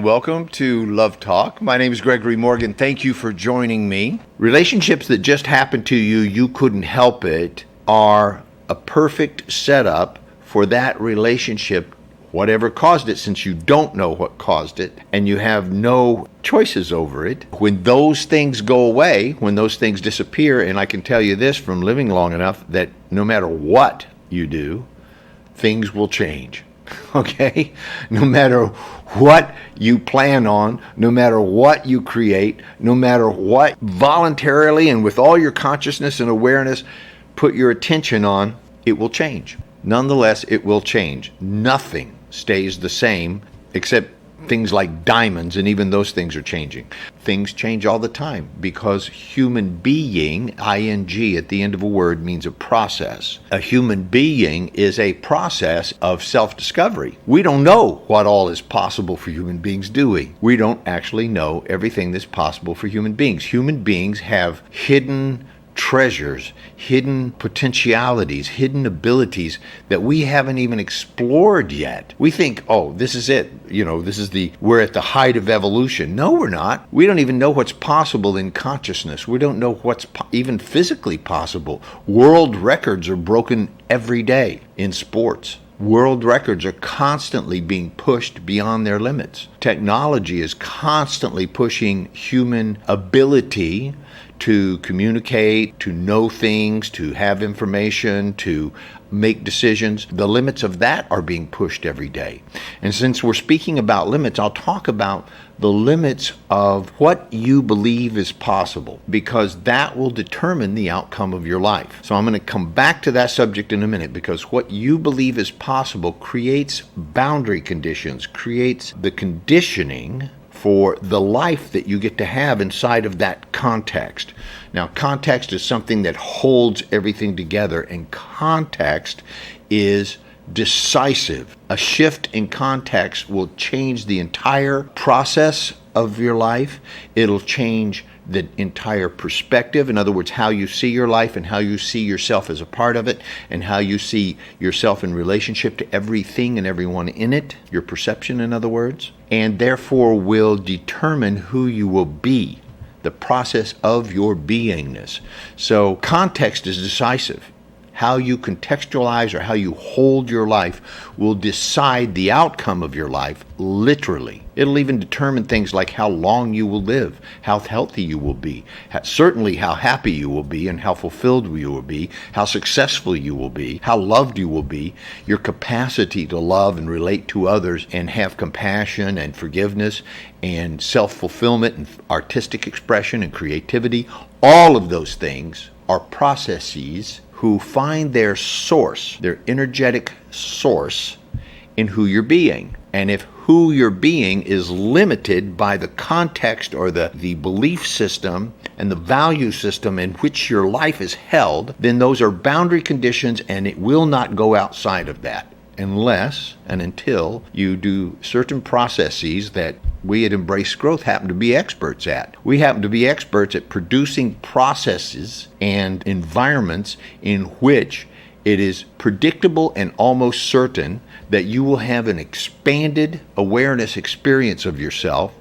Welcome to Love Talk. My name is Gregory Morgan. Thank you for joining me. Relationships that just happened to you, you couldn't help it, are a perfect setup for that relationship, whatever caused it, since you don't know what caused it and you have no choices over it. When those things go away, when those things disappear, and I can tell you this from living long enough that no matter what you do, things will change. Okay? No matter what you plan on, no matter what you create, no matter what voluntarily and with all your consciousness and awareness put your attention on, it will change. Nonetheless, it will change. Nothing stays the same except things like diamonds, and even those things are changing. Things change all the time because human being, ing at the end of a word, means a process. A human being is a process of self-discovery. We don't know what all is possible for human beings, do we? We don't actually know everything that's possible for human beings. Human beings have hidden treasures, hidden potentialities, hidden abilities that we haven't even explored yet. We think, oh, this is it. We're at the height of evolution. No, we're not. We don't even know what's possible in consciousness. We don't know what's even physically possible. World records are broken every day in sports. World records are constantly being pushed beyond their limits. Technology is constantly pushing human ability to communicate, to know things, to have information, to make decisions. The limits of that are being pushed every day. And since we're speaking about limits, I'll talk about the limits of what you believe is possible, because that will determine the outcome of your life. So I'm going to come back to that subject in a minute, because what you believe is possible creates boundary conditions, creates the conditioning for the life that you get to have inside of that context. Now, context is something that holds everything together, and context is decisive. A shift in context will change the entire process of your life. It'll change the entire perspective. In other words, how you see your life and how you see yourself as a part of it, and how you see yourself in relationship to everything and everyone in it, your perception, in other words, and therefore will determine who you will be, the process of your beingness. So context is decisive. How you contextualize or how you hold your life will decide the outcome of your life, literally. It'll even determine things like how long you will live, how healthy you will be, certainly how happy you will be and how fulfilled you will be, how successful you will be, how loved you will be, your capacity to love and relate to others and have compassion and forgiveness and self-fulfillment and artistic expression and creativity. All of those things are processes who find their source, their energetic source, in who you're being. And if who you're being is limited by the context or the belief system and the value system in which your life is held, then those are boundary conditions, and it will not go outside of that unless and until you do certain processes that we at Embrace Growth happen to be experts at. We happen to be experts at producing processes and environments in which it is predictable and almost certain that you will have an expanded awareness experience of yourself,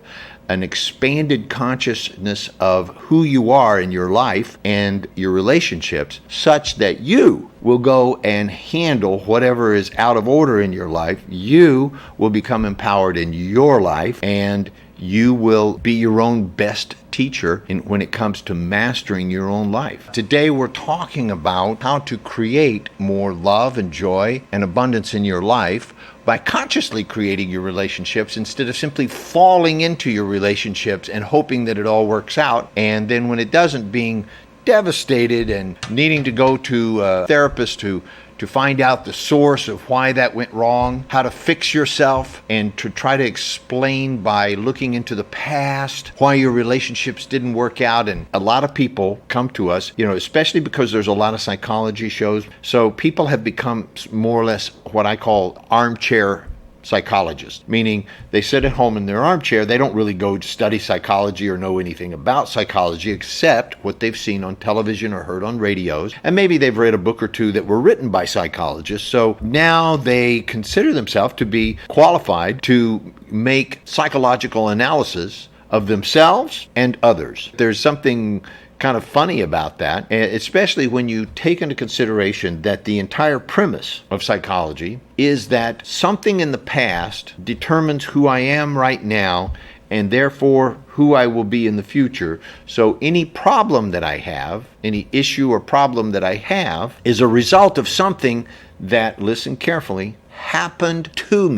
an expanded consciousness of who you are in your life and your relationships, such that you will go and handle whatever is out of order in your life. You will become empowered in your life, and you will be your own best teacher when it comes to mastering your own life. Today we're talking about how to create more love and joy and abundance in your life by consciously creating your relationships instead of simply falling into your relationships and hoping that it all works out, and then when it doesn't, being devastated and needing to go to a therapist to find out the source of why that went wrong, how to fix yourself, and to try to explain by looking into the past why your relationships didn't work out. And a lot of people come to us, especially because there's a lot of psychology shows. So people have become more or less what I call armchair psychologists, meaning they sit at home in their armchair. They don't really go to study psychology or know anything about psychology except what they've seen on television or heard on radios. And maybe they've read a book or two that were written by psychologists. So now they consider themselves to be qualified to make psychological analysis of themselves and others. There's something kind of funny about that, especially when you take into consideration that the entire premise of psychology is that something in the past determines who I am right now and therefore who I will be in the future. So any problem that I have, any issue or problem that I have, is a result of something that, listen carefully, happened to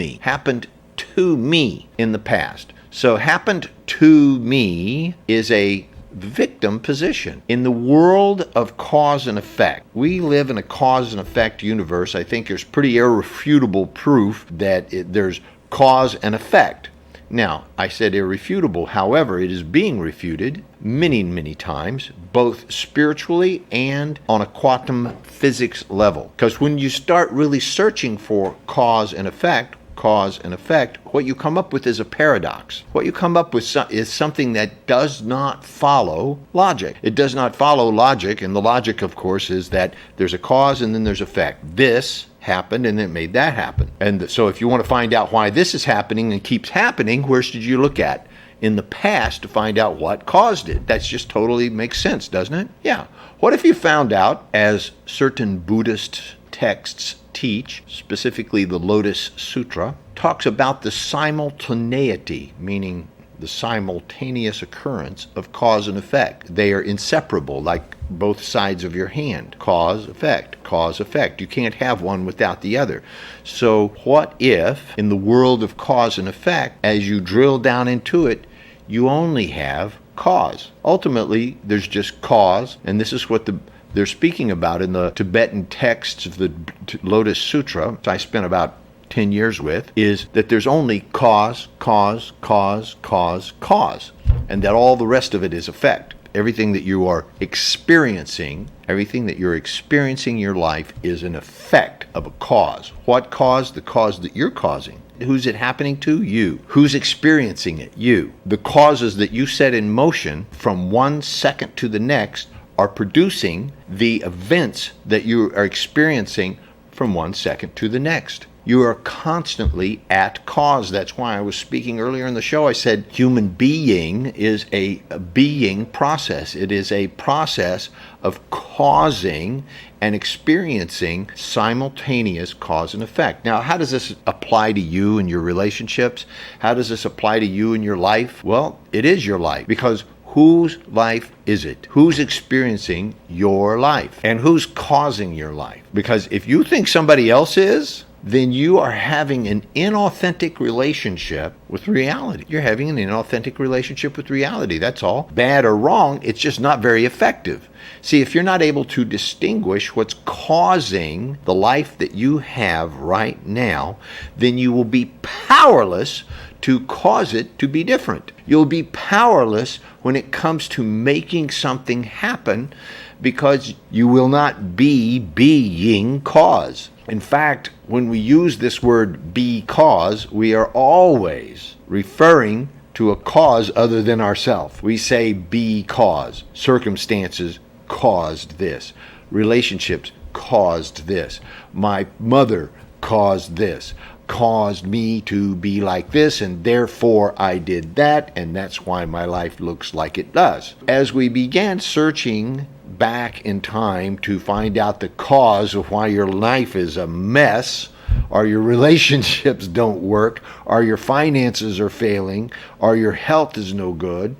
me in the past. So happened to me is a victim position. In the world of cause and effect, we live in a cause and effect universe. I think there's pretty irrefutable proof that there's cause and effect. Now, I said irrefutable, however, it is being refuted many, many times, both spiritually and on a quantum physics level. Because when you start really searching for cause and effect, what you come up with is a paradox. What you come up with is something that does not follow logic. It does not follow logic, and the logic, of course, is that there's a cause and then there's effect. This happened and it made that happen. And so if you want to find out why this is happening and keeps happening, where should you look at? In the past to find out what caused it. That just totally makes sense, doesn't it? Yeah. What if you found out, as certain Buddhist texts teach, specifically the Lotus Sutra, talks about the simultaneity, meaning the simultaneous occurrence of cause and effect. They are inseparable, like both sides of your hand. Cause, effect, cause, effect. You can't have one without the other. So what if, in the world of cause and effect, as you drill down into it, you only have cause? Ultimately, there's just cause, and this is what they're speaking about in the Tibetan texts of the Lotus Sutra, I spent about 10 years with, is that there's only cause, and that all the rest of it is effect. Everything that you are experiencing, in your life is an effect of a cause. What cause? The cause that you're causing. Who's it happening to? You. Who's experiencing it? You. The causes that you set in motion from one second to the next are producing the events that you are experiencing from one second to the next. You are constantly at cause. That's why I was speaking earlier in the show. I said human being is a being process. It is a process of causing and experiencing simultaneous cause and effect. Now, how does this apply to you and your relationships? How does this apply to you and your life? Well, it is your life, because whose life is it? Who's experiencing your life? And who's causing your life? Because if you think somebody else is, then you are having an inauthentic relationship with reality. You're having an inauthentic relationship with reality, that's all. Bad or wrong, it's just not very effective. See, if you're not able to distinguish what's causing the life that you have right now, then you will be powerless to cause it to be different. You'll be powerless when it comes to making something happen, because you will not be being cause. In fact, when we use this word be cause, we are always referring to a cause other than ourselves. We say be cause. Circumstances caused this. Relationships caused this. My mother caused this. Caused me to be like this, and therefore I did that, and that's why my life looks like it does. As we began searching back in time to find out the cause of why your life is a mess, or your relationships don't work, or your finances are failing, or your health is no good,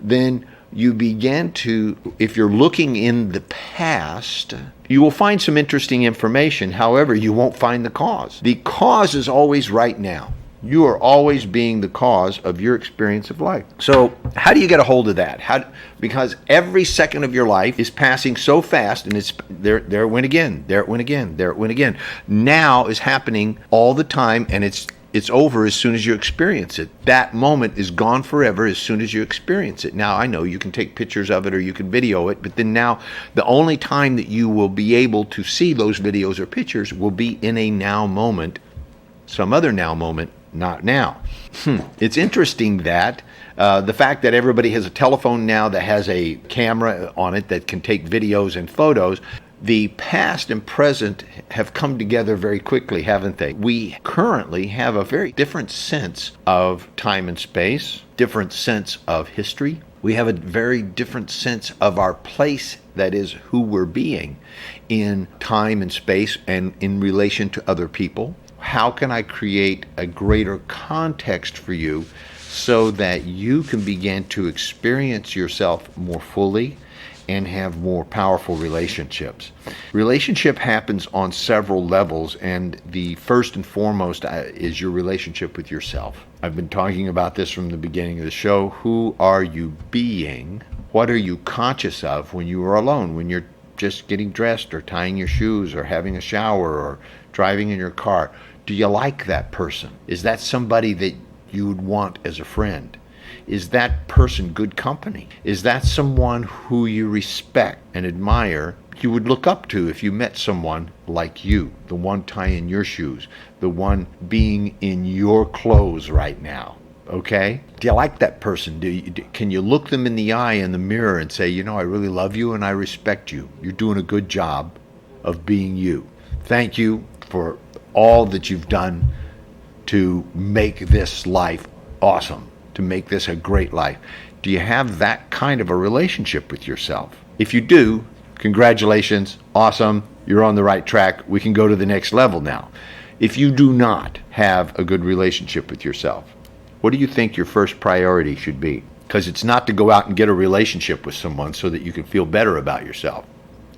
then you begin to, if you're looking in the past, you will find some interesting information. However, you won't find the cause. The cause is always right now. You are always being the cause of your experience of life. So how do you get a hold of that? Because every second of your life is passing so fast, and it's there it went again, there it went again, there it went again. Now is happening all the time, and it's over as soon as you experience it. That moment is gone forever as soon as you experience it. Now, I know you can take pictures of it or you can video it, but then now the only time that you will be able to see those videos or pictures will be in a now moment some other now moment, not now. It's interesting that the fact that everybody has a telephone now that has a camera on it that can take videos and photos, the past and present have come together very quickly, haven't they? We currently have a very different sense of time and space, different sense of history. We have a very different sense of our place, that is, who we're being in time and space and in relation to other people. How can I create a greater context for you so that you can begin to experience yourself more fully and have more powerful relationships? Relationship happens on several levels, and the first and foremost is your relationship with yourself. I've been talking about this from the beginning of the show. Who are you being? What are you conscious of when you are alone, when you're just getting dressed or tying your shoes or having a shower or driving in your car? Do you like that person? Is that somebody that you would want as a friend? Is that person good company? Is that someone who you respect and admire, you would look up to if you met someone like you, the one tying your shoes, the one being in your clothes right now? Okay? Do you like that person? Can you look them in the eye in the mirror and say, I really love you and I respect you. You're doing a good job of being you. Thank you for all that you've done to make this life awesome, to make this a great life. Do you have that kind of a relationship with yourself? If you do, congratulations, awesome, you're on the right track. We can go to the next level now. If you do not have a good relationship with yourself, what do you think your first priority should be? Because it's not to go out and get a relationship with someone so that you can feel better about yourself.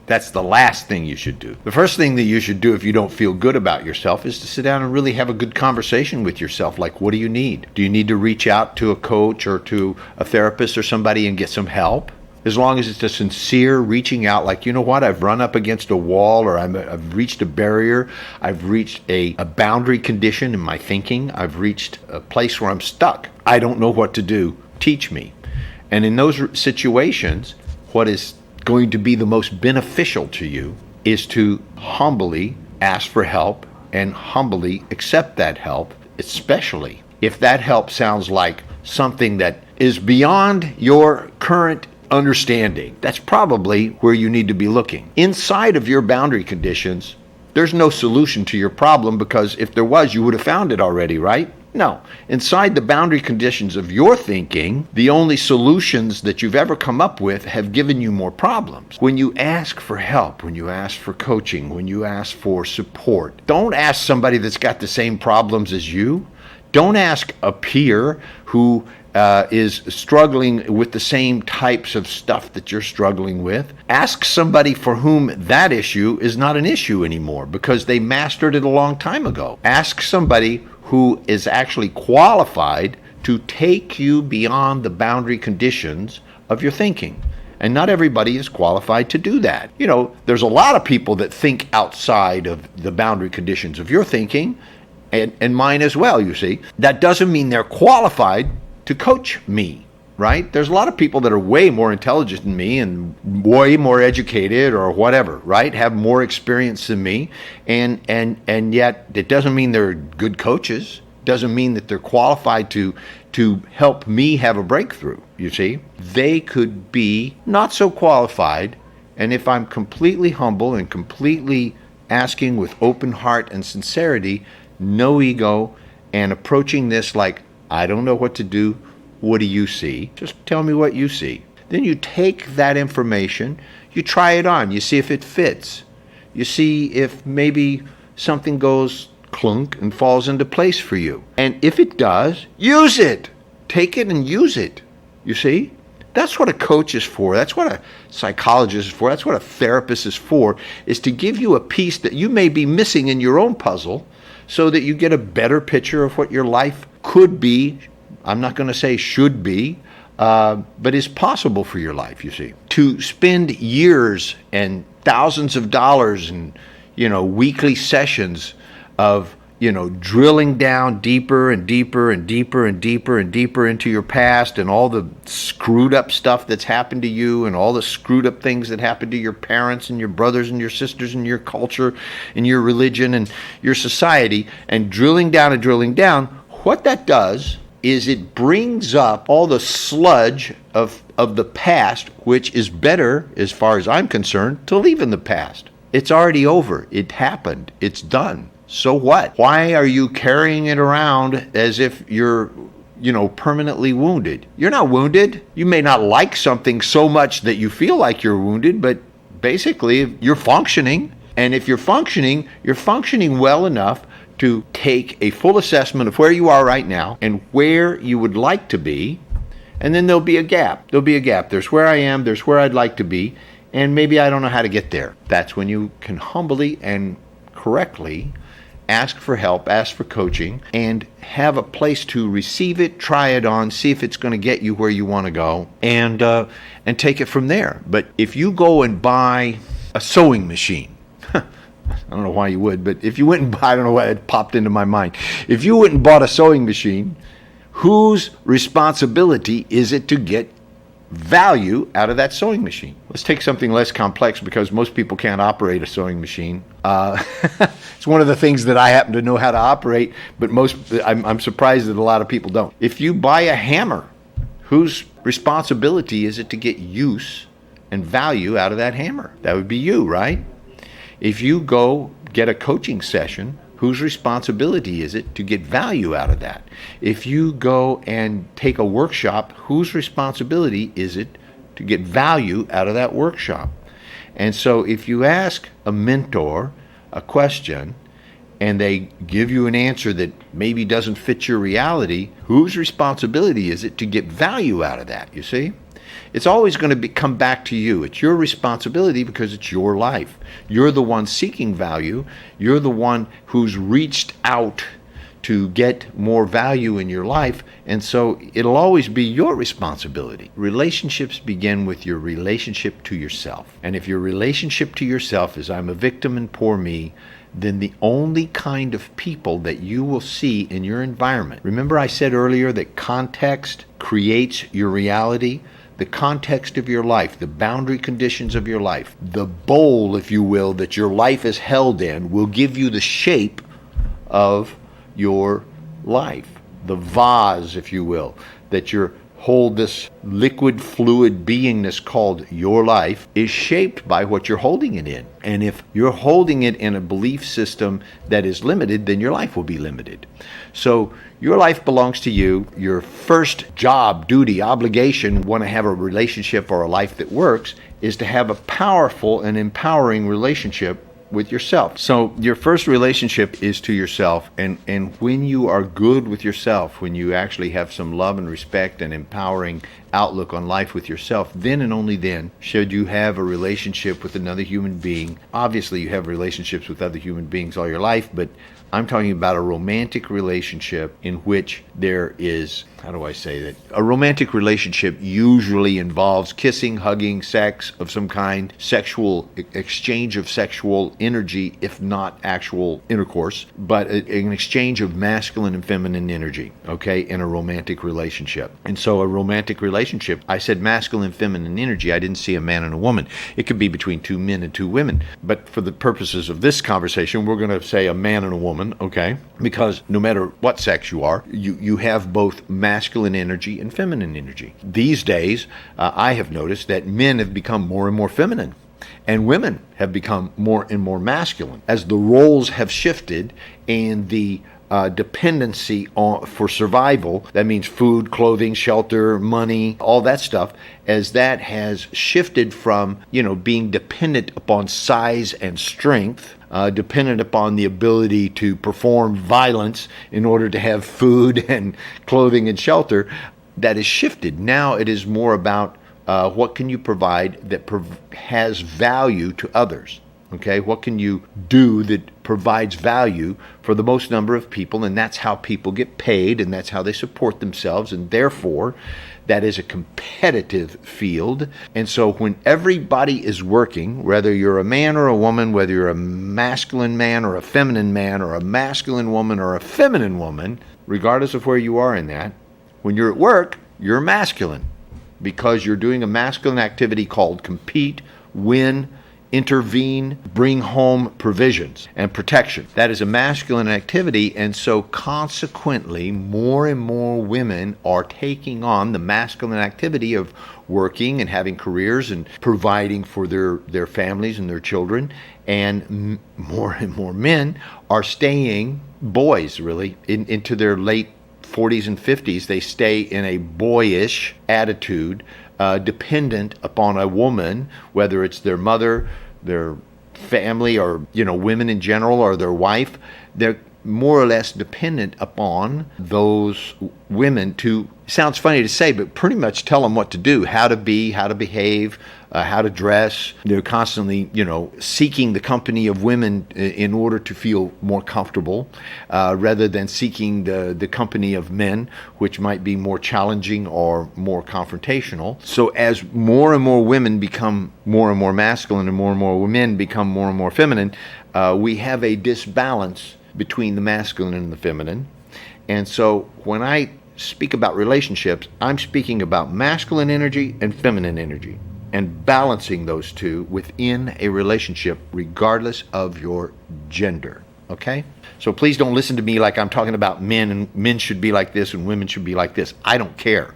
That's the last thing you should do. The first thing that you should do if you don't feel good about yourself is to sit down and really have a good conversation with yourself. Like, what do you need? Do you need to reach out to a coach or to a therapist or somebody and get some help? As long as it's a sincere reaching out, like, you know what, I've run up against a wall, or I've reached a barrier, I've reached a boundary condition in my thinking, I've reached a place where I'm stuck. I don't know what to do. Teach me. And in those situations, what is going to be the most beneficial to you is to humbly ask for help and humbly accept that help, especially if that help sounds like something that is beyond your current understanding. That's probably where you need to be looking. Inside of your boundary conditions, there's no solution to your problem, because if there was, you would have found it already, right? No. Inside the boundary conditions of your thinking, the only solutions that you've ever come up with have given you more problems. When you ask for help, when you ask for coaching, when you ask for support, don't ask somebody that's got the same problems as you. Don't ask a peer who is struggling with the same types of stuff that you're struggling with. Ask somebody for whom that issue is not an issue anymore because they mastered it a long time ago. Ask somebody who is actually qualified to take you beyond the boundary conditions of your thinking. And not everybody is qualified to do that. There's a lot of people that think outside of the boundary conditions of your thinking, and mine as well, you see. That doesn't mean they're qualified to coach me, right? There's a lot of people that are way more intelligent than me and way more educated or whatever, right? Have more experience than me, and yet it doesn't mean they're good coaches. Doesn't mean that they're qualified to help me have a breakthrough, you see. They could be not so qualified, and if I'm completely humble and completely asking with open heart and sincerity, no ego, and approaching this like, I don't know what to do. What do you see? Just tell me what you see. Then you take that information, you try it on, you see if it fits. You see if maybe something goes clunk and falls into place for you. And if it does, use it. Take it and use it. You see? That's what a coach is for. That's what a psychologist is for. That's what a therapist is for, is to give you a piece that you may be missing in your own puzzle so that you get a better picture of what your life could be. I'm not going to say should be, but is possible for your life, you see. To spend years and thousands of dollars and, weekly sessions of drilling down deeper and deeper and deeper and deeper and deeper into your past and all the screwed up stuff that's happened to you and all the screwed up things that happened to your parents and your brothers and your sisters and your culture and your religion and your society, and drilling down, what that does is it brings up all the sludge of the past, which is better, as far as I'm concerned, to leave in the past. It's already over. It happened. It's done. So what? Why are you carrying it around as if you're, permanently wounded? You're not wounded. You may not like something so much that you feel like you're wounded, but basically you're functioning. And if you're functioning well enough to take a full assessment of where you are right now and where you would like to be. And then there'll be a gap. There's where I am, there's where I'd like to be, and maybe I don't know how to get there. That's when you can humbly and correctly ask for help, ask for coaching, and have a place to receive it, try it on, see if it's going to get you where you want to go, and take it from there. But if you go and buy a sewing machine, I don't know why you would, but if you went and I don't know why it popped into my mind. If you went and bought a sewing machine, whose responsibility is it to get value out of that sewing machine? Let's take something less complex, because most people can't operate a sewing machine. It's one of the things that I happen to know how to operate, but I'm surprised that a lot of people don't. If you buy a hammer, whose responsibility is it to get use and value out of that hammer? That would be you, right? If you go get a coaching session, whose responsibility is it to get value out of that? If you go and take a workshop, whose responsibility is it to get value out of that workshop? And so if you ask a mentor a question and they give you an answer that maybe doesn't fit your reality, whose responsibility is it to get value out of that, you see? It's always going to come back to you. It's your responsibility because it's your life. You're the one seeking value. You're the one who's reached out to get more value in your life, and so it'll always be your responsibility. Relationships begin with your relationship to yourself. And if your relationship to yourself is I'm a victim and poor me, then the only kind of people that you will see in your environment. Remember I said earlier that context creates your reality? The context of your life, the boundary conditions of your life, the bowl, if you will, that your life is held in will give you the shape of your life. The vase, if you will, that you hold this liquid fluid beingness called your life is shaped by what you're holding it in. And if you're holding it in a belief system that is limited, then your life will be limited. So your life belongs to you. Your first job, duty, obligation, want to have a relationship or a life that works, is to have a powerful and empowering relationship with yourself. So your first relationship is to yourself, and when you are good with yourself, when you actually have some love and respect and empowering outlook on life with yourself, then and only then should you have a relationship with another human being. Obviously you have relationships with other human beings all your life, but I'm talking about a romantic relationship in which there is, how do I say that? A romantic relationship usually involves kissing, hugging, sex of some kind, sexual exchange of sexual energy, if not actual intercourse, but an exchange of masculine and feminine energy, okay, in a romantic relationship. And so a romantic relationship, I said masculine, feminine energy, I didn't see a man and a woman. It could be between two men and two women. But for the purposes of this conversation, we're going to say a man and a woman, okay? Because no matter what sex you are, you have both masculine energy and feminine energy. These days, I have noticed that men have become more and more feminine, and women have become more and more masculine as the roles have shifted and the dependency for survival, that means food, clothing, shelter, money, all that stuff, as that has shifted from, being dependent upon size and strength, dependent upon the ability to perform violence in order to have food and clothing and shelter, that is shifted. Now it is more about what can you provide that has value to others. Okay, what can you do that provides value for the most number of people, and that's how people get paid, and that's how they support themselves, and therefore that is a competitive field. And so when everybody is working, whether you're a man or a woman, whether you're a masculine man or a feminine man, or a masculine woman or a feminine woman, regardless of where you are in that, when you're at work, you're masculine because you're doing a masculine activity called compete, win, intervene, bring home provisions and protection. That is a masculine activity, and so consequently, more and more women are taking on the masculine activity of working and having careers and providing for their families and their children, and more and more men are staying, boys really, into their late 40s and 50s. They stay in a boyish attitude, dependent upon a woman, whether it's their mother, their family, or women in general, or their wife. They're more or less dependent upon those women to, sounds funny to say, but pretty much tell them what to do, how to be, how to behave, how to dress. They're constantly, seeking the company of women in order to feel more comfortable, rather than seeking the company of men, which might be more challenging or more confrontational. So as more and more women become more and more masculine and more men become more and more feminine, we have a disbalance between the masculine and the feminine. And so when I speak about relationships, I'm speaking about masculine energy and feminine energy, and balancing those two within a relationship regardless of your gender. Okay? So please don't listen to me like I'm talking about men, and men should be like this and women should be like this. I don't care.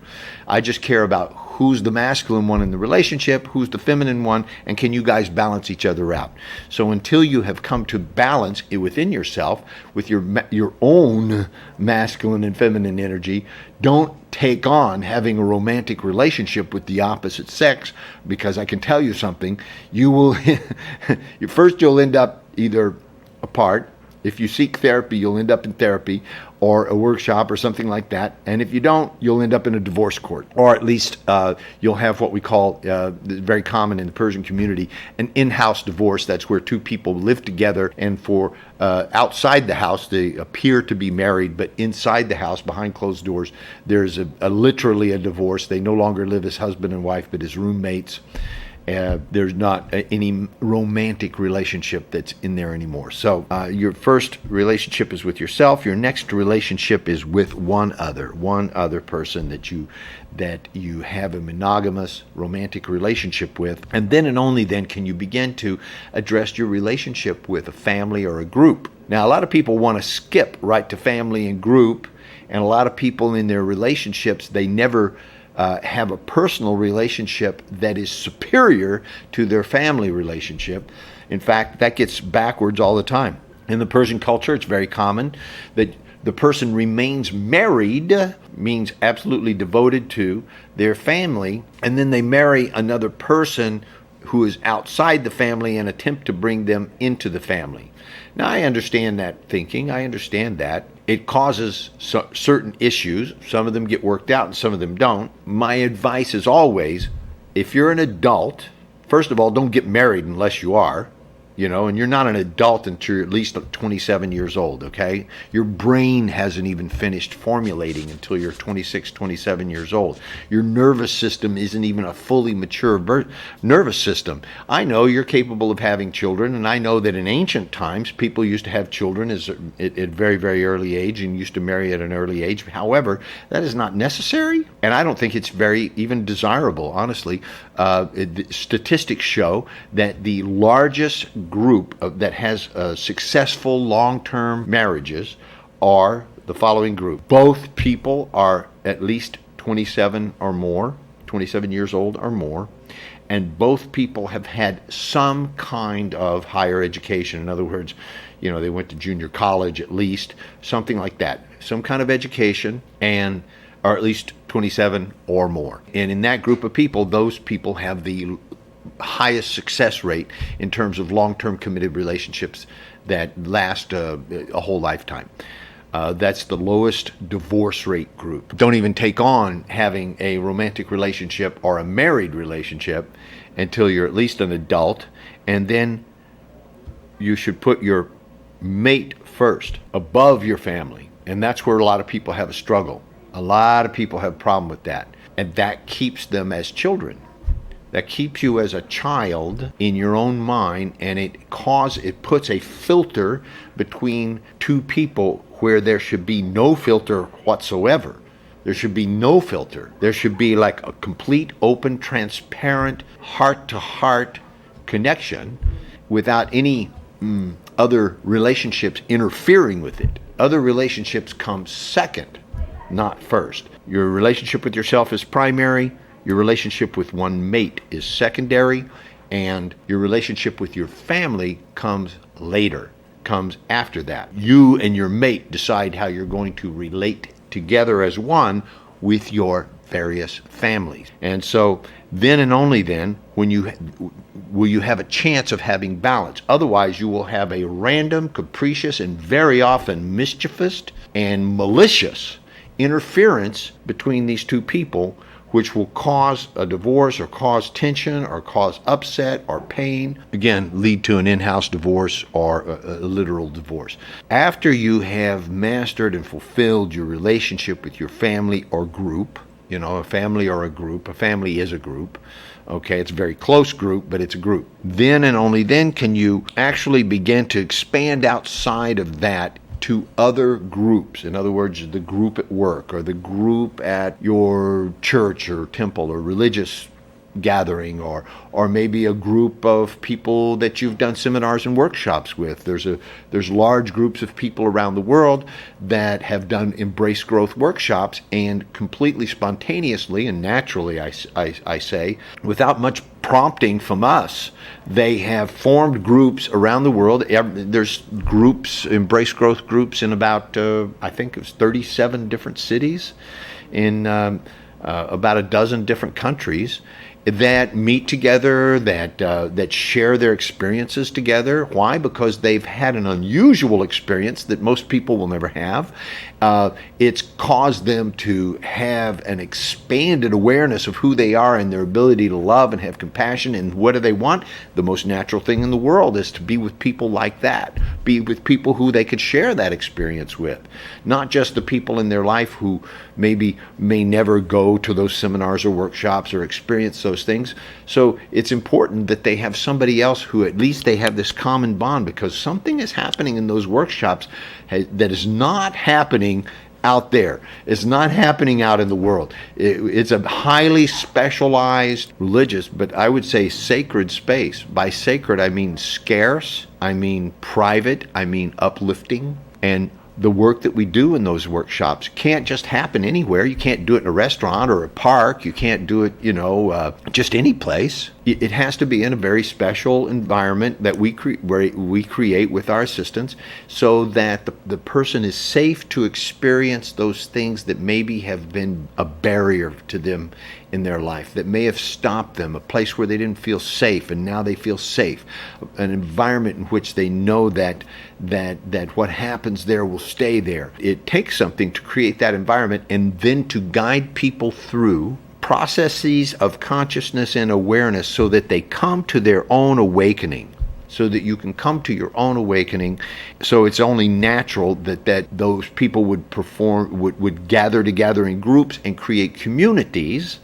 I just care about who's the masculine one in the relationship, who's the feminine one, and can you guys balance each other out? So until you have come to balance it within yourself with your own masculine and feminine energy, don't take on having a romantic relationship with the opposite sex, because I can tell you something, you will first you'll end up either apart. If you seek therapy, you'll end up in therapy or a workshop or something like that. And if you don't, you'll end up in a divorce court. Or at least you'll have what we call, very common in the Persian community, an in-house divorce. That's where two people live together, and for outside the house, they appear to be married, but inside the house, behind closed doors, there's literally a divorce. They no longer live as husband and wife, but as roommates. There's not any romantic relationship that's in there anymore. So your first relationship is with yourself. Your next relationship is with one other person that you have a monogamous romantic relationship with. And then and only then can you begin to address your relationship with a family or a group. Now, a lot of people want to skip right to family and group, and a lot of people in their relationships, they never have a personal relationship that is superior to their family relationship. In fact, that gets backwards all the time. In the Persian culture, it's very common that the person remains married, means absolutely devoted to their family, and then they marry another person who is outside the family and attempt to bring them into the family. Now, I understand that thinking. I understand that. It causes certain issues. Some of them get worked out and some of them don't. My advice is always, if you're an adult, first of all, don't get married unless you are. And you're not an adult until you're at least 27 years old, okay? Your brain hasn't even finished formulating until you're 26, 27 years old. Your nervous system isn't even a fully mature nervous system. I know you're capable of having children, and I know that in ancient times, people used to have children at a very, very early age and used to marry at an early age. However, that is not necessary, and I don't think it's very even desirable, honestly. Statistics show that the largest group that has successful long-term marriages are the following group. Both people are at least 27 or more, 27 years old or more, and both people have had some kind of higher education. In other words, they went to junior college at least, something like that, some kind of education, and are at least 27 or more. And in that group of people, those people have the highest success rate in terms of long-term committed relationships that last a whole lifetime. That's the lowest divorce rate group. Don't even take on having a romantic relationship or a married relationship until you're at least an adult, and then you should put your mate first, above your family. And that's where a lot of people have a struggle. A lot of people have a problem with that. And that keeps them as children. That keeps you as a child in your own mind, and it puts a filter between two people where there should be no filter whatsoever. There should be no filter. There should be like a complete, open, transparent, heart-to-heart connection without any other relationships interfering with it. Other relationships come second, not first. Your relationship with yourself is primary. Your relationship with one mate is secondary, and your relationship with your family comes later, comes after that. You and your mate decide how you're going to relate together as one with your various families. And so then and only then will you have a chance of having balance. Otherwise, you will have a random, capricious, and very often mischievous and malicious interference between these two people, which will cause a divorce or cause tension or cause upset or pain. Again, lead to an in-house divorce or a literal divorce. After you have mastered and fulfilled your relationship with your family or group, a family or a group, a family is a group, okay, it's a very close group, but it's a group. Then and only then can you actually begin to expand outside of that to other groups. In other words, the group at work or the group at your church or temple or religious gathering, or maybe a group of people that you've done seminars and workshops with. There's large groups of people around the world that have done Embrace Growth workshops, and completely spontaneously and naturally, I say, without much prompting from us, they have formed groups around the world. There's groups, Embrace Growth groups, in about, I think it was 37 different cities in about a dozen different countries that meet together, that share their experiences together. Why? Because they've had an unusual experience that most people will never have. It's caused them to have an expanded awareness of who they are and their ability to love and have compassion. And what do they want? The most natural thing in the world is to be with people like that. Be with people who they could share that experience with. Not just the people in their life who maybe may never go to those seminars or workshops or experience those things. So it's important that they have somebody else who at least they have this common bond, because something is happening in those workshops that is not happening out there. It's not happening out in the world. It's a highly specialized religious, but I would say sacred space. By sacred, I mean scarce, I mean private, I mean uplifting. And the work that we do in those workshops can't just happen anywhere. You can't do it in a restaurant or a park. You can't do it, just any place. It has to be in a very special environment that we create with our assistants, so that the person is safe to experience those things that maybe have been a barrier to them in their life, that may have stopped them, a place where they didn't feel safe and now they feel safe, an environment in which they know that what happens there will stay there. It takes something to create that environment, and then to guide people through processes of consciousness and awareness so that they come to their own awakening. So that you can come to your own awakening. So it's only natural that those people would gather together in groups and create communities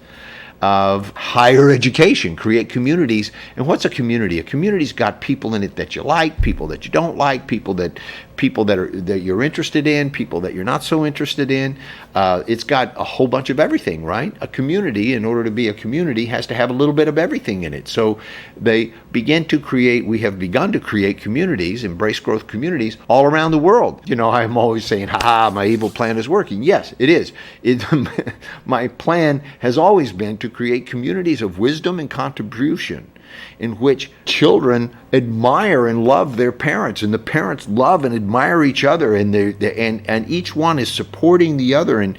of higher education, create communities. And what's a community? A community's got people in it that you like, people that you don't like, people that you're interested in, people that you're not so interested in. It's got a whole bunch of everything, right? A community, in order to be a community, has to have a little bit of everything in it. So we have begun to create communities, Embrace Growth communities, all around the world. I'm always saying, my evil plan is working. Yes, it is. My plan has always been to create communities of wisdom and contribution, in which children admire and love their parents, and the parents love and admire each other, and each one is supporting the other and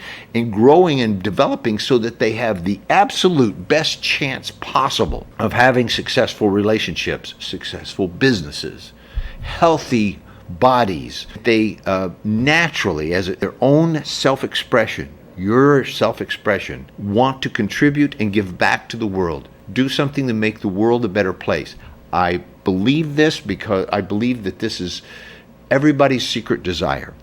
growing and developing, so that they have the absolute best chance possible of having successful relationships, successful businesses, healthy bodies. They naturally, as their own self-expression, your self-expression, want to contribute and give back to the world. Do something to make the world a better place. I believe this because I believe that this is everybody's secret desire.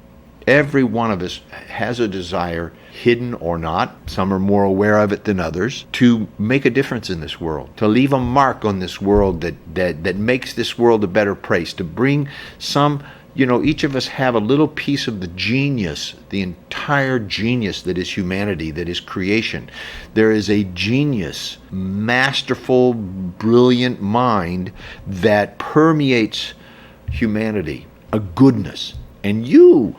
Every one of us has a desire, hidden or not, some are more aware of it than others, to make a difference in this world, to leave a mark on this world that makes this world a better place, to bring some, each of us have a little piece of the genius, the entire genius that is humanity, that is creation. There is a genius, masterful, brilliant mind that permeates humanity, a goodness. And you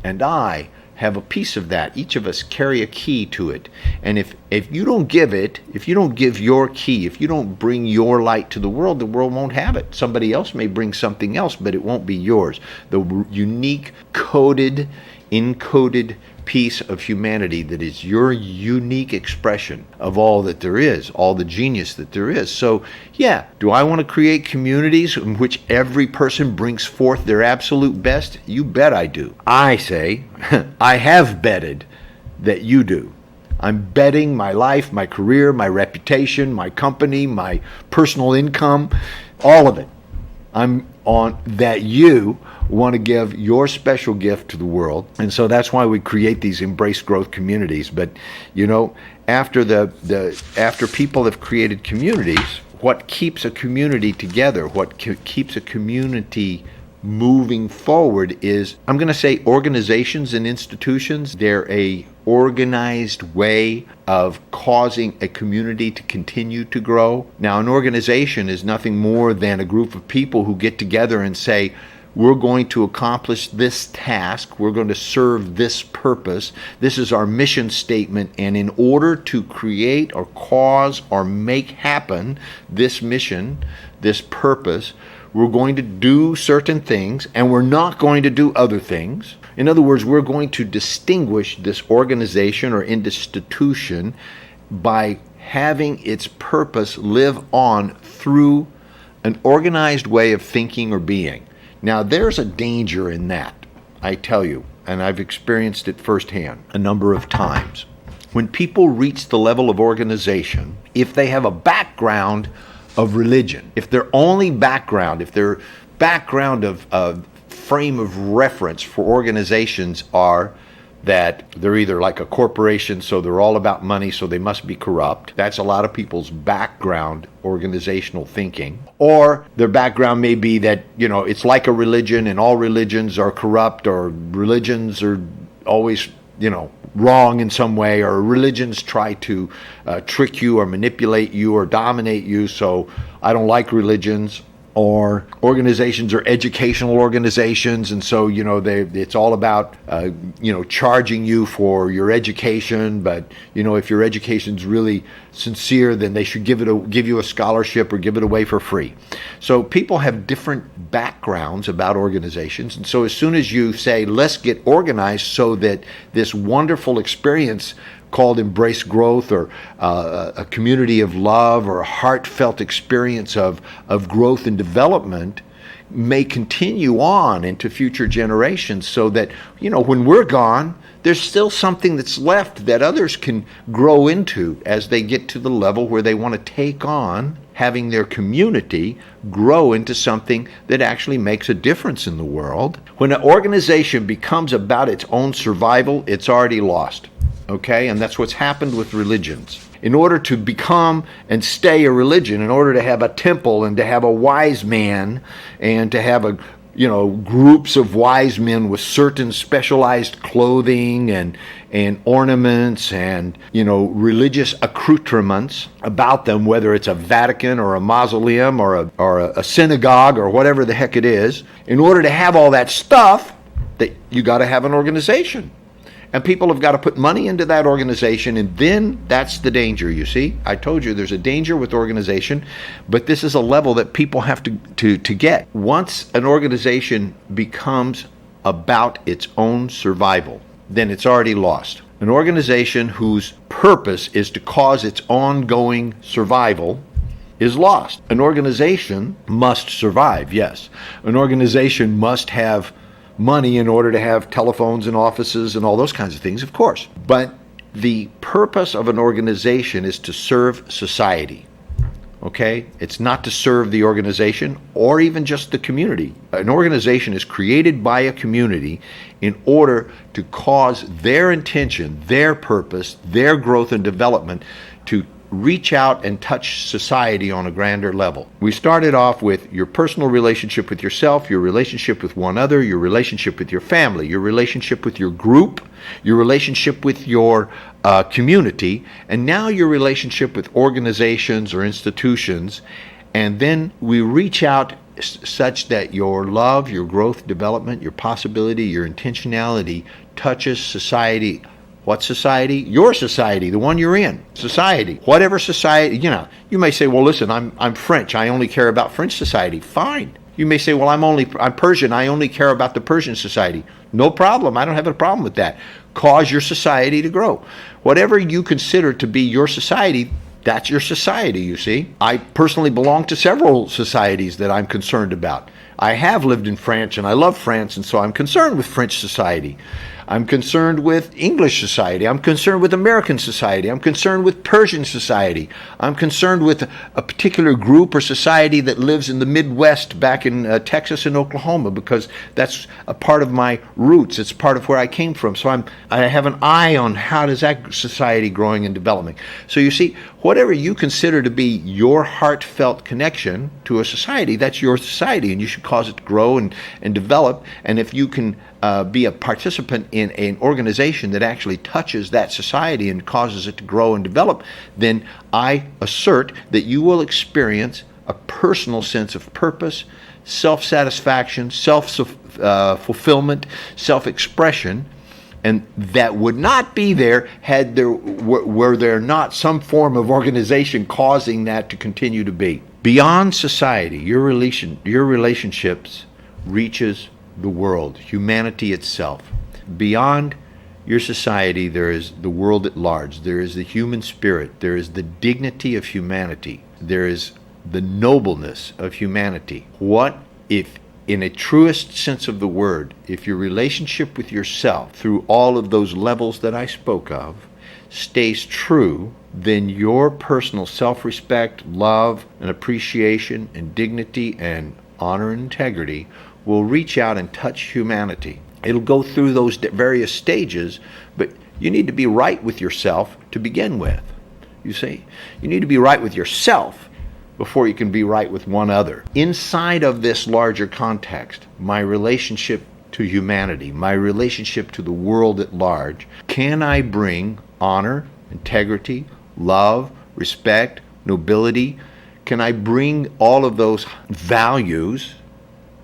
and I have a piece of that. Each of us carry a key to it. And if you don't give it, if you don't give your key, if you don't bring your light to the world won't have it. Somebody else may bring something else, but it won't be yours. The unique, coded, encoded piece of humanity that is your unique expression of all that there is, all the genius that there is. So, yeah, do I want to create communities in which every person brings forth their absolute best? You bet I do. I say, I have betted that you do. I'm betting my life, my career, my reputation, my company, my personal income, all of it. I'm on that you want to give your special gift to the world. And so that's why we create these embrace growth communities. But after people have created communities, what keeps a community together, what keeps a community moving forward is, I'm going to say, organizations and institutions. They're a organized way of causing a community to continue to grow. Now, an organization is nothing more than a group of people who get together and say, we're going to accomplish this task, we're going to serve this purpose, this is our mission statement, and in order to create or cause or make happen this mission, this purpose, we're going to do certain things and we're not going to do other things. In other words, we're going to distinguish this organization or institution by having its purpose live on through an organized way of thinking or being. Now, there's a danger in that, I tell you, and I've experienced it firsthand a number of times. When people reach the level of organization, if they have a background of religion, if their only background, if their background of frame of reference for organizations are that they're either like a corporation, so they're all about money, so they must be corrupt. That's a lot of people's background organizational thinking. Or their background may be that, it's like a religion and all religions are corrupt, or religions are always, wrong in some way, or religions try to trick you or manipulate you or dominate you, so I don't like religions. Or organizations are educational organizations, and so it's all about charging you for your education. But if your education's really sincere, then they should give you a scholarship or give it away for free. So people have different backgrounds about organizations, and so as soon as you say, let's get organized so that this wonderful experience called Embrace Growth, or a community of love, or a heartfelt experience of growth and development may continue on into future generations, so that when we're gone, there's still something that's left that others can grow into as they get to the level where they want to take on having their community grow into something that actually makes a difference in the world. When an organization becomes about its own survival, it's already lost. Okay, and that's what's happened with religions. In order to become and stay a religion, in order to have a temple and to have a wise man and to have groups of wise men with certain specialized clothing and ornaments and religious accoutrements about them, whether it's a Vatican or a mausoleum or a synagogue or whatever the heck it is, in order to have all that stuff, that you got to have an organization. And people have got to put money into that organization, and then that's the danger, you see. I told you there's a danger with organization, but this is a level that people have to get. Once an organization becomes about its own survival, then it's already lost. An organization whose purpose is to cause its ongoing survival is lost. An organization must survive, yes. An organization must have money in order to have telephones and offices and all those kinds of things, of course. But the purpose of an organization is to serve society. Okay? It's not to serve the organization or even just the community. An organization is created by a community in order to cause their intention, their purpose, their growth and development to reach out and touch society on a grander level. We started off with your personal relationship with yourself, your relationship with one other, your relationship with your family, your relationship with your group, your relationship with your community, and now your relationship with organizations or institutions. And then we reach out such that your love, your growth, development, your possibility, your intentionality touches society. What society? Your society, the one you're in. Society. Whatever society, you may say, well, listen, I'm French. I only care about French society. Fine. You may say, well, I'm Persian. I only care about the Persian society. No problem. I don't have a problem with that. Cause your society to grow. Whatever you consider to be your society, that's your society, you see. I personally belong to several societies that I'm concerned about. I have lived in France and I love France, and so I'm concerned with French society. I'm concerned with English society. I'm concerned with American society. I'm concerned with Persian society. I'm concerned with a particular group or society that lives in the Midwest back in Texas and Oklahoma, because that's a part of my roots. It's part of where I came from. So I have an eye on how does that society growing and developing. So you see, whatever you consider to be your heartfelt connection to a society, that's your society, and you should cause it to grow and develop. And if you can be a participant in an organization that actually touches that society and causes it to grow and develop, then I assert that you will experience a personal sense of purpose, self-satisfaction, self-fulfillment, self-expression, and that would not be there were there not some form of organization causing that to continue to be. Beyond society, your relationships reaches the world, humanity itself. Beyond your society, there is the world at large. There is the human spirit. There is the dignity of humanity. There is the nobleness of humanity. What if, in a truest sense of the word, if your relationship with yourself through all of those levels that I spoke of stays true, then your personal self-respect, love, and appreciation, and dignity, and honor and integrity will reach out and touch humanity. It'll go through those various stages, but you need to be right with yourself to begin with. You see, you need to be right with yourself before you can be right with one other. Inside of this larger context, my relationship to humanity, my relationship to the world at large, can I bring honor, integrity, love, respect, nobility? Can I bring all of those values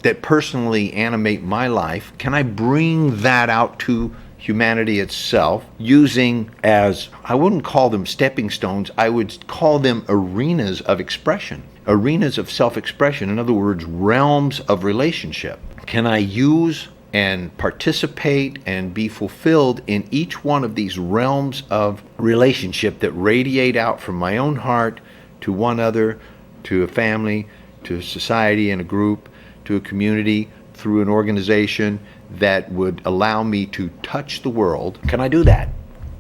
that personally animate my life? Can I bring that out to humanity itself using, as I wouldn't call them stepping stones, I would call them arenas of expression, arenas of self-expression. In other words, realms of relationship. Can I use and participate and be fulfilled in each one of these realms of relationship that radiate out from my own heart to one other, to a family, to a society and a group, to a community, through an organization that would allow me to touch the world? Can I do that?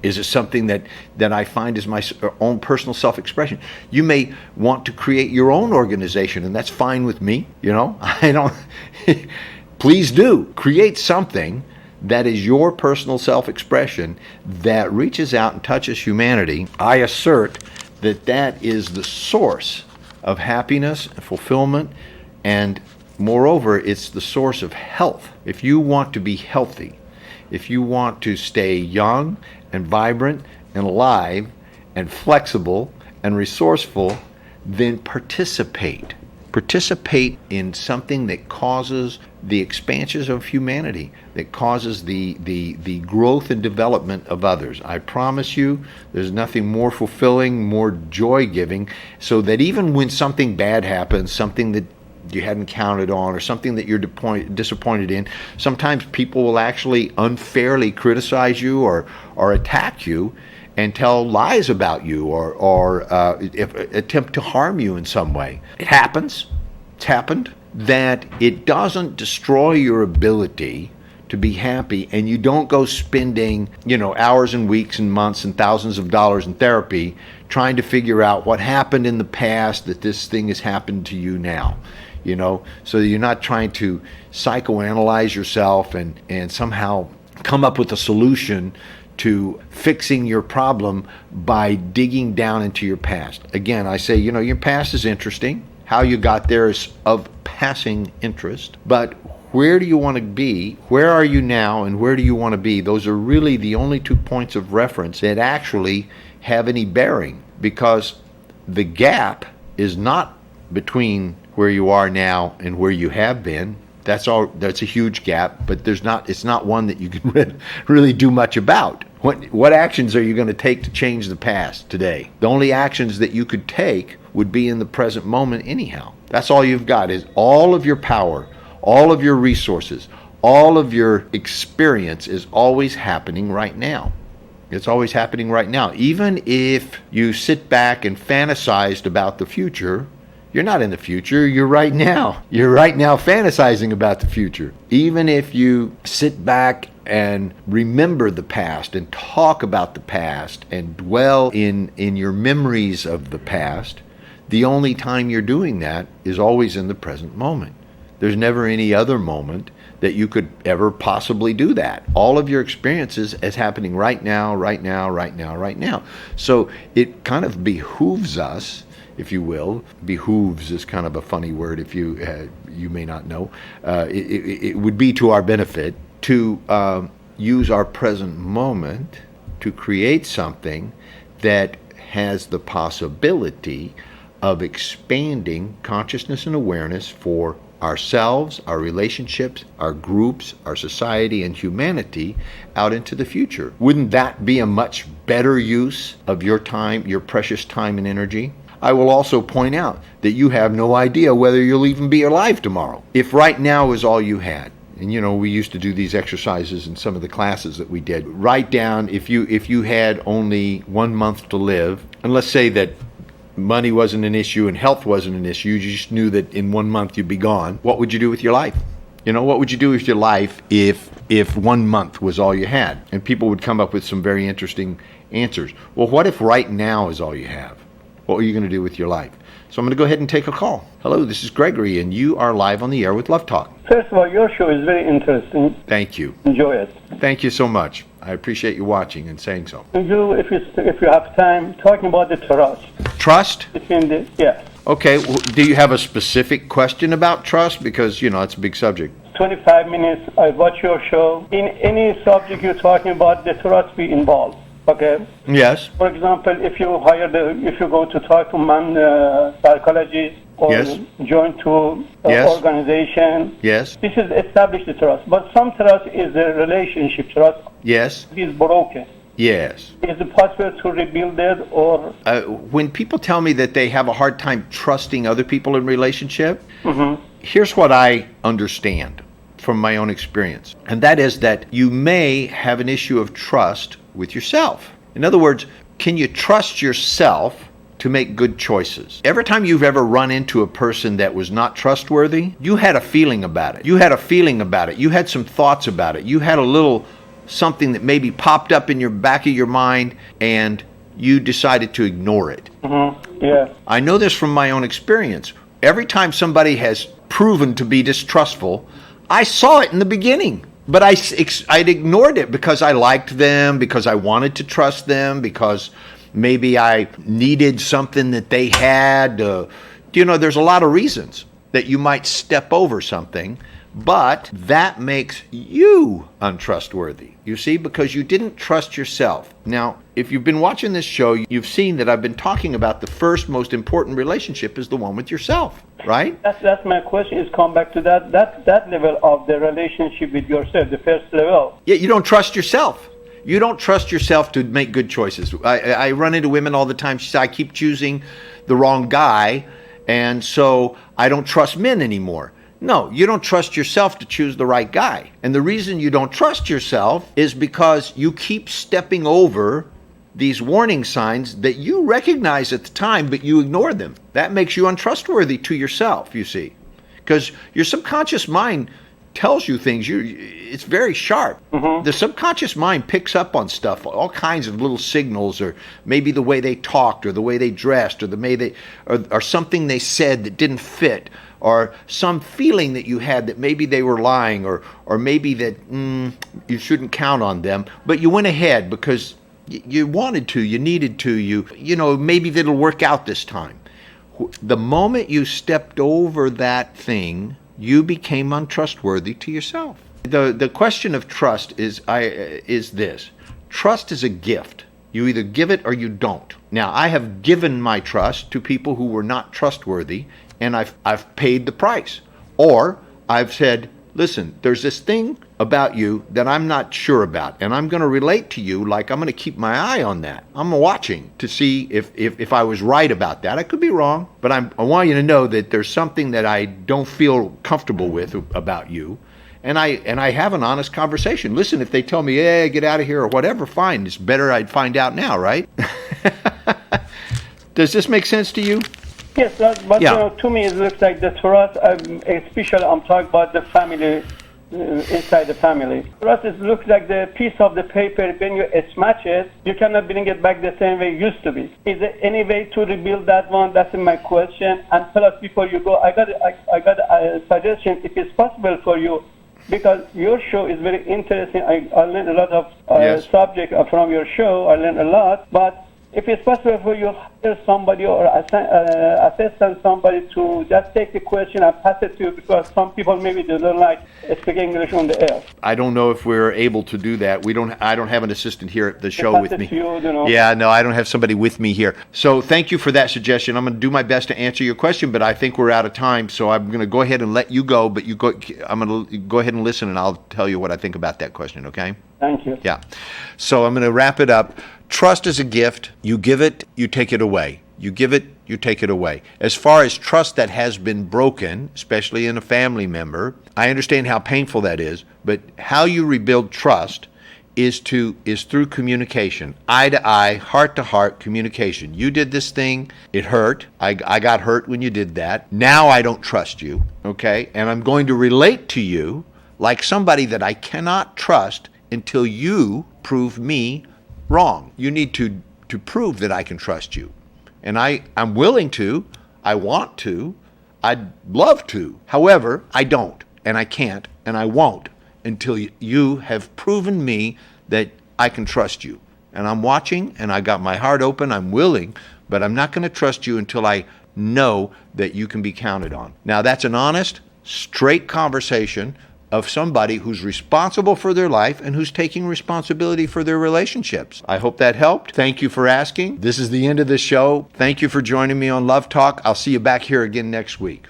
Is it something that I find is my own personal self-expression? You may want to create your own organization, and that's fine with me. I don't. Please do. Create something that is your personal self-expression that reaches out and touches humanity. I assert that that is the source of happiness and fulfillment, and moreover, it's the source of health. If you want to be healthy, if you want to stay young and vibrant and alive and flexible and resourceful, then participate. Participate in something that causes the expansions of humanity, that causes the growth and development of others. I promise you, there's nothing more fulfilling, more joy-giving, so that even when something bad happens, something that you hadn't counted on, or something that you're disappointed in, sometimes people will actually unfairly criticize you or attack you and tell lies about you or attempt to harm you in some way. It happens. It's happened. That it doesn't destroy your ability to be happy, and you don't go spending, hours and weeks and months and thousands of dollars in therapy trying to figure out what happened in the past that this thing has happened to you now. So you're not trying to psychoanalyze yourself and somehow come up with a solution to fixing your problem by digging down into your past. Again, I say, your past is interesting. How you got there is of passing interest. But where do you want to be? Where are you now and where do you want to be? Those are really the only 2 points of reference that actually have any bearing, because the gap is not between where you are now and where you have been. That's a huge gap, but it's not one that you can really do much about. What actions are you going to take to change the past today? The only actions that you could take would be in the present moment anyhow. That's all you've got, is all of your power, all of your resources, all of your experience is always happening right now. It's always happening right now. Even if you sit back and fantasized about the future, you're not in the future, you're right now. You're right now fantasizing about the future. Even if you sit back and remember the past and talk about the past and dwell in your memories of the past, the only time you're doing that is always in the present moment. There's never any other moment that you could ever possibly do that. All of your experiences is happening right now, right now, right now, right now. So it kind of behooves us, if you will. Behooves is kind of a funny word if you may not know. It would be to our benefit to use our present moment to create something that has the possibility of expanding consciousness and awareness for ourselves, our relationships, our groups, our society, and humanity out into the future. Wouldn't that be a much better use of your time, your precious time and energy? I will also point out that you have no idea whether you'll even be alive tomorrow. If right now is all you had, and we used to do these exercises in some of the classes that we did, write down if you had only 1 month to live, and let's say that money wasn't an issue and health wasn't an issue, you just knew that in 1 month you'd be gone, what would you do with your life? What would you do with your life if 1 month was all you had? And people would come up with some very interesting answers. Well, what if right now is all you have? What are you going to do with your life? So I'm going to go ahead and take a call. Hello, this is Gregory, and you are live on the air with Love Talk. First of all, your show is very interesting. Thank you. Enjoy it. Thank you so much. I appreciate you watching and saying so. If you have time, talking about the trust. Trust? Yes. Okay. Well, do you have a specific question about trust? Because, it's a big subject. 25 minutes, I watch your show. In any subject you're talking about, the trust be involved. Okay. Yes. For example, if you go to talk to psychologist or yes. join to yes. organization. Yes. This is establish the trust. But some trust is the relationship trust. Yes. Is broken. Yes. Is it possible to rebuild it or? When people tell me that they have a hard time trusting other people in relationship, Mm-hmm. Here's what I understand from my own experience. And that is that you may have an issue of trust with yourself. In other words, can you trust yourself to make good choices? Every time you've ever run into a person that was not trustworthy, you had a feeling about it. You had some thoughts about it. You had a little something that maybe popped up in your back of your mind and you decided to ignore it. Mm-hmm. Yeah. I know this from my own experience. Every time somebody has proven to be distrustful, I saw it in the beginning. But I'd ignored it because I liked them, because I wanted to trust them, because maybe I needed something that they had. There's a lot of reasons that you might step over something, but that makes you untrustworthy, you see, because you didn't trust yourself. Now, if you've been watching this show, you've seen that I've been talking about the first most important relationship is the one with yourself, right? That's my question, is come back to that level of the relationship with yourself, the first level. Yeah, you don't trust yourself. You don't trust yourself to make good choices. I run into women all the time. She says, I keep choosing the wrong guy, and so I don't trust men anymore. No, you don't trust yourself to choose the right guy. And the reason you don't trust yourself is because you keep stepping over these warning signs that you recognize at the time, but you ignore them. That makes you untrustworthy to yourself, you see. Because your subconscious mind tells you things, it's very sharp. The subconscious mind picks up on stuff, all kinds of little signals, or maybe the way they talked, or the way they dressed, or the way they, or something they said that didn't fit, or some feeling that you had that maybe they were lying, or maybe that you shouldn't count on them, but you went ahead because you wanted to, you needed to, you know, maybe that'll work out this time. The moment you stepped over that thing, you became untrustworthy to yourself. The question of trust is this. Trust is a gift. You either give it or you don't. Now, I have given my trust to people who were not trustworthy, and I've paid the price. Or I've said, listen, there's this thing about you that I'm not sure about, and I'm going to relate to you like I'm going to keep my eye on that. I'm watching to see if I was right about that. I could be wrong, but I want you to know that there's something that I don't feel comfortable with about you, and I have an honest conversation. Listen, if they tell me, hey, get out of here or whatever, fine. It's better I'd find out now, right? Does this make sense to you? Yes, but Yeah. You know, to me it looks like the trust, especially I'm talking about the family, inside the family. Trust looks like the piece of the paper, when you smash it, you cannot bring it back the same way it used to be. Is there any way to rebuild that one? That's my question. And plus, before you go, I got a suggestion, if it's possible for you, because your show is very interesting. I learned a lot of Yes. subject from your show. I learned a lot, but if it's possible for you, hire somebody or assistant somebody to just take the question and pass it to you, because some people maybe they don't like speaking English on the air. I don't know if we're able to do that. I don't have an assistant here at the show pass with it me. to you, you know. Yeah, no, I don't have somebody with me here. So thank you for that suggestion. I'm going to do my best to answer your question, but I think we're out of time. So I'm going to go ahead and let you go, but I'm going to go ahead and listen, and I'll tell you what I think about that question, okay? Thank you. Yeah. So I'm going to wrap it up. Trust is a gift. You give it, you take it away. You give it, you take it away. As far as trust that has been broken, especially in a family member, I understand how painful that is, but how you rebuild trust is through communication. Eye to eye, heart to heart communication. You did this thing, it hurt. I got hurt when you did that. Now I don't trust you, okay? And I'm going to relate to you like somebody that I cannot trust until you prove me wrong. You need to prove that I can trust you. And I'm willing to, I want to, I'd love to. However, I don't, and I can't, and I won't until you have proven me that I can trust you. And I'm watching, and I got my heart open, I'm willing, but I'm not going to trust you until I know that you can be counted on. Now, that's an honest, straight conversation of somebody who's responsible for their life and who's taking responsibility for their relationships. I hope that helped. Thank you for asking. This is the end of the show. Thank you for joining me on Love Talk. I'll see you back here again next week.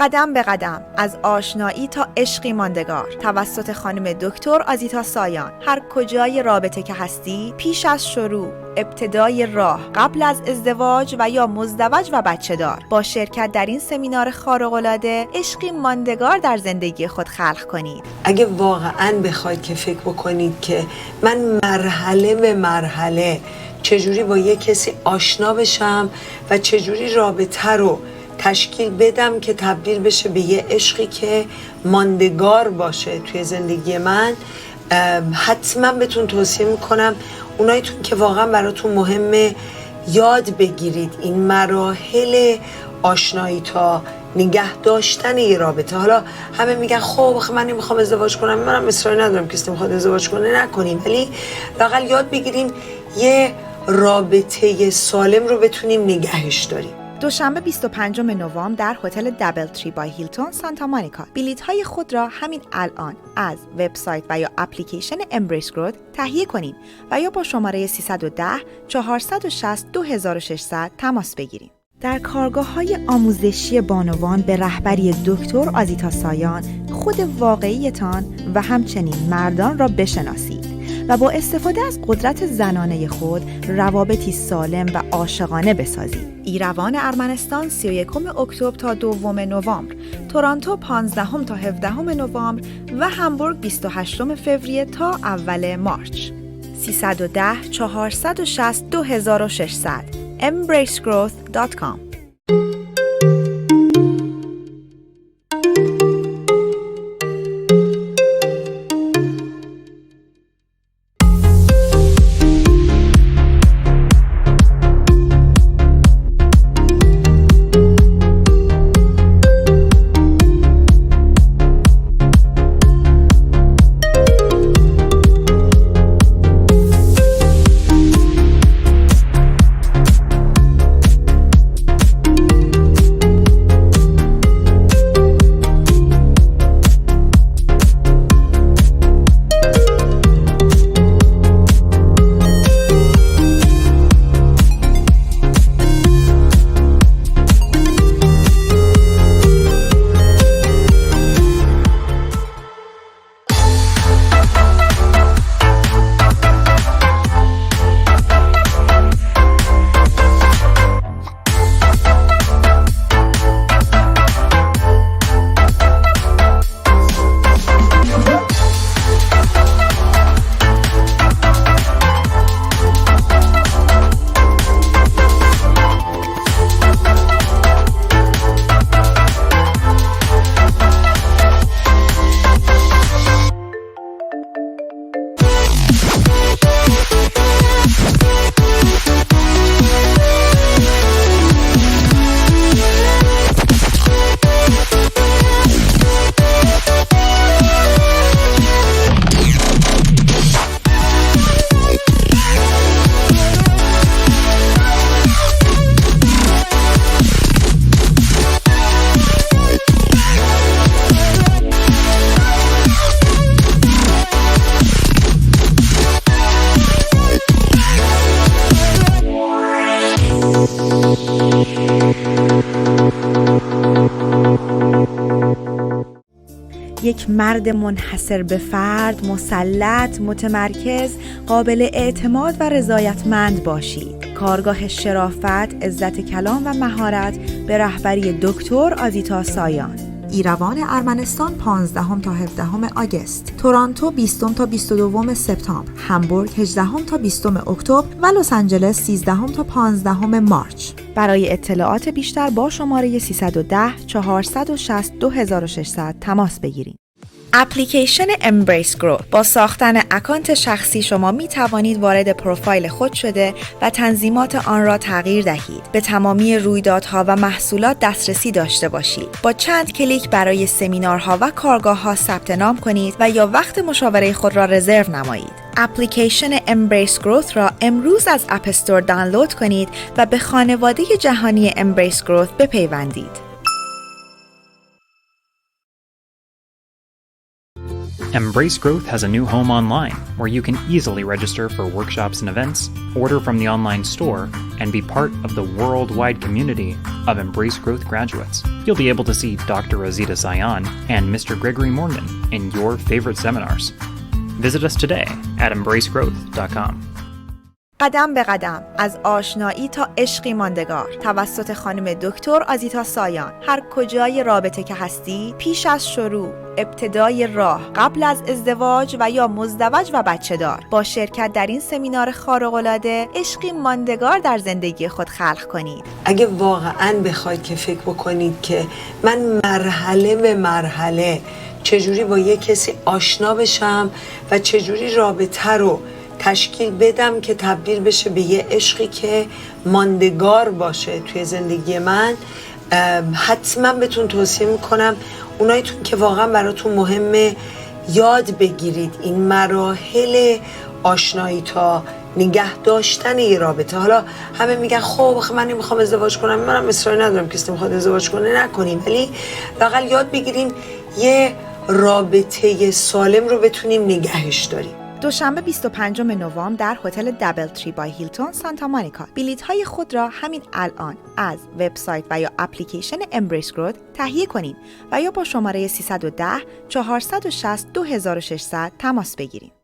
قدم به قدم، از آشنایی تا عشقی ماندگار، توسط خانم دکتر آزیتا سایان. هر کجای رابطه که هستی، پیش از شروع، ابتدای راه، قبل از ازدواج و یا مزدوج و بچه دار، با شرکت در این سمینار خارق‌العاده عشقی ماندگار در زندگی خود خلق کنید. اگه واقعاً بخواید که فکر بکنید که من مرحله به مرحله چجوری با یه کسی آشنا بشم و چجوری رابطه رو تشکیل بدم که تبدیل بشه به یه عشقی که ماندگار باشه توی زندگی من، حتما بهتون توصیه میکنم اوناییتون که واقعا براتون مهمه یاد بگیرید این مراحل آشنایی تا نگه داشتن یه رابطه. حالا همه میگن خب من نمیخوام ازدواج کنم، منم اصراری ندارم کسی نمیخواد ازدواج کنه، نکنیم، ولی لااقل یاد بگیریم یه رابطه سالم رو بتونیم نگهش داریم. دوشنبه 25 نوامبر در هتل دابل تری بای هیلتون سانتا مونیکا. بلیط‌های خود را همین الان از وبسایت و یا اپلیکیشن امبریس گروت تهیه کنید و یا با شماره 310 460 2600 تماس بگیرید. در کارگاه‌های آموزشی بانوان به رهبری دکتر آزیتا سایان خود واقعیتان و همچنین مردان را بشناسید و با استفاده از قدرت زنانه خود روابطی سالم و عاشقانه بسازید. ایروان ارمنستان 31 اکتبر تا 2 نوامبر، تورنتو 15 تا 17 نوامبر و همبورگ 28 فوریه تا اول مارچ. 310 460 2600 embracegrowth.com. یک مرد منحصر به فرد، مسلط، متمرکز، قابل اعتماد و رضایتمند باشید. کارگاه شرافت، عزت کلام و مهارت به رهبری دکتر آزیتا سایان. ایروان ارمنستان 15 تا 17 آگوست، تورنتو 20 تا 22 سپتامبر، همبورگ 18 تا 20 اکتبر و لس آنجلس 13 تا 15 مارچ. برای اطلاعات بیشتر با شماره 310 460 2600 تماس بگیرید. اپلیکیشن Embrace Growth. با ساختن اکانت شخصی شما می توانید وارد پروفایل خود شده و تنظیمات آن را تغییر دهید. به تمامی رویدادها و محصولات دسترسی داشته باشید. با چند کلیک برای سمینارها و کارگاه‌ها ثبت نام کنید و یا وقت مشاوره خود را رزرو نمایید. اپلیکیشن Embrace Growth را امروز از اپ استور دانلود کنید و به خانواده جهانی Embrace Growth بپیوندید. Embrace Growth has a new home online where you can easily register for workshops and events, order from the online store, and be part of the worldwide community of Embrace Growth graduates. You'll be able to see Dr. Rosita Sayan and Mr. Gregory Morgan in your favorite seminars. Visit us today at embracegrowth.com. قدم به قدم، از آشنایی تا عشقی ماندگار، توسط خانم دکتر آزیتا سایان. هر کجای رابطه که هستی، پیش از شروع، ابتدای راه، قبل از ازدواج و یا مزدوج و بچه دار، با شرکت در این سمینار خارق‌العاده عشقی ماندگار در زندگی خود خلق کنید. اگه واقعاً بخواید که فکر بکنید که من مرحله به مرحله چجوری با یه کسی آشنا بشم و چجوری رابطه رو تشکیل بدم که تبدیل بشه به یه عشقی که ماندگار باشه توی زندگی من، حتما بهتون توصیه میکنم اوناییتون که واقعا براتون مهمه یاد بگیرید این مراحل آشنایی تا نگه داشتن یه رابطه. حالا همه میگن خب من نمیخوام ازدواج کنم، منم اصراری ندارم کسی نمیخواد ازدواج کنه، نکنیم، ولی لااقل یاد بگیریم یه رابطه سالم رو بتونیم نگهش داریم. دوشنبه 25 نوامبر در هتل دبل تری بای هیلتون سانتا مونیکا. بلیط‌های خود را همین الان از وبسایت و یا اپلیکیشن امبریس گروت تهیه کنید و یا با شماره 310 460 2600 تماس بگیرید.